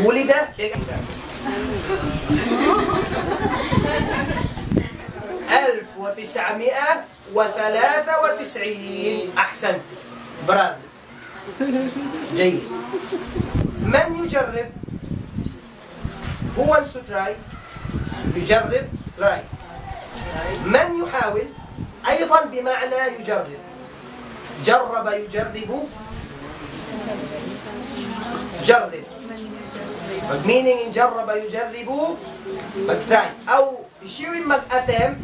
ولد 1993 أحسنت برافو جيد من يجرب who wants to try يجرب try من يحاول أيضا بمعنى يجرب جرب يجرب جرب meaning in جرب يجرب mag-try أو يشيوين mag-attempt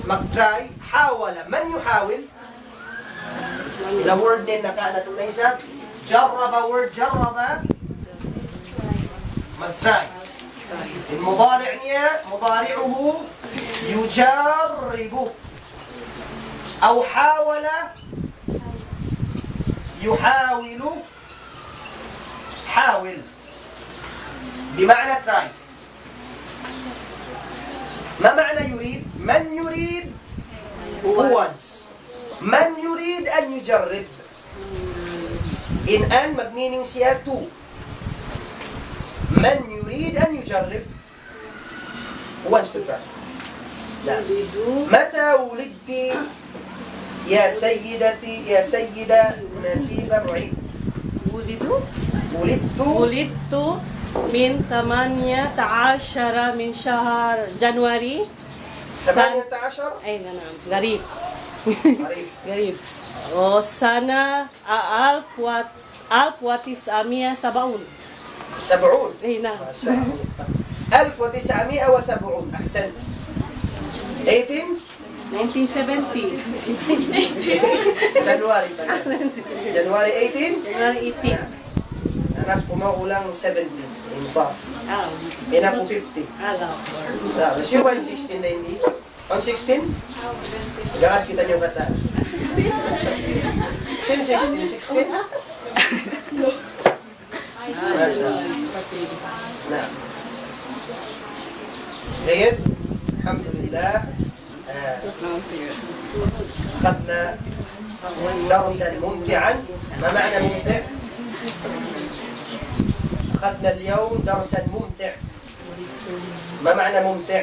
mag-try حاول من يحاول the word din nakaana tunay sa جرب word جرب mag-try المضارع niya مضارعه يجرب أو حاول يحاول حاول بمعنى try ما معنى يريد؟ من يريد who wants من يريد أن يجرب in أن meaning siya to من يريد أن يجرب wants to try لا. متى ولدت يا سيدتي يا سيدة نسيبة معيد ولدت من 18 من شهر جنوري 18 أي نعم قريب قريب قريب وسنة 1970 70 أي نعم ما شاء الله 1970 أحسنت 18 1970 January pala. January 18 January 18 anak ko maulang 17 insaf ina ko 50 so si 116 na hindi 116 gagat kita niyo kata 16 Masya nah Riyad Alhamdulillah أخذنا درسا ممتعا ما معنى ممتع؟ أخذنا اليوم درسا ممتع ما معنى ممتع؟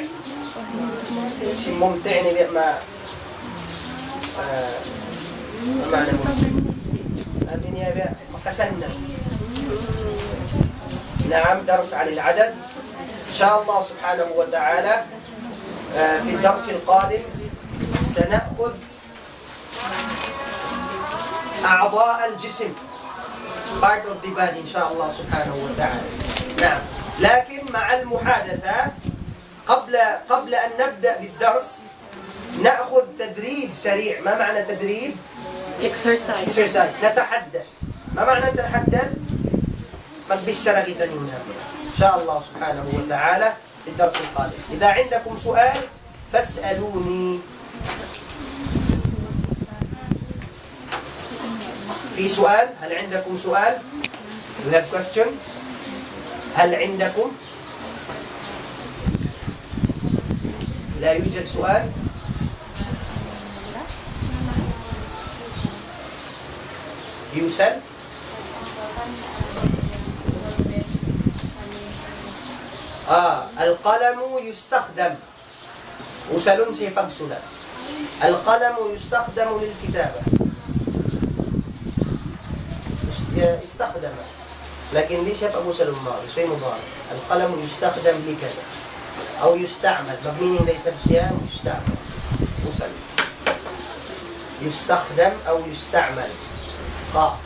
شيء ممتع يعني ما معنى ممتع؟ الدنيا مقسنا نعم درس عن العدد إن شاء الله سبحانه وتعالى في الدرس القادم سنأخذ أعضاء الجسم part of the body إن شاء الله سبحانه وتعالى نعم لكن مع المحادثة قبل أن نبدأ بالدرس نأخذ تدريب سريع ما معنى تدريب؟ exercise نتحدث ما معنى نتحدث؟ مكبسرة لتنينها إن شاء الله سبحانه وتعالى في الدرس القادم إذا عندكم سؤال فاسألوني في سؤال هل عندكم سؤال؟ You have question؟ هل عندكم؟ لا يوجد سؤال. يسل. القلم يستخدم. Usalun siya pagsulat. القلم يستخدم للكتابة. استخدم. لكن ليش يبقى مسلم ماضي؟ شيء مضارع. القلم يستخدم لكذا أو يستعمل. مبني ليس بشيء يستعمل. مسلم. يستخدم أو يستعمل. قا.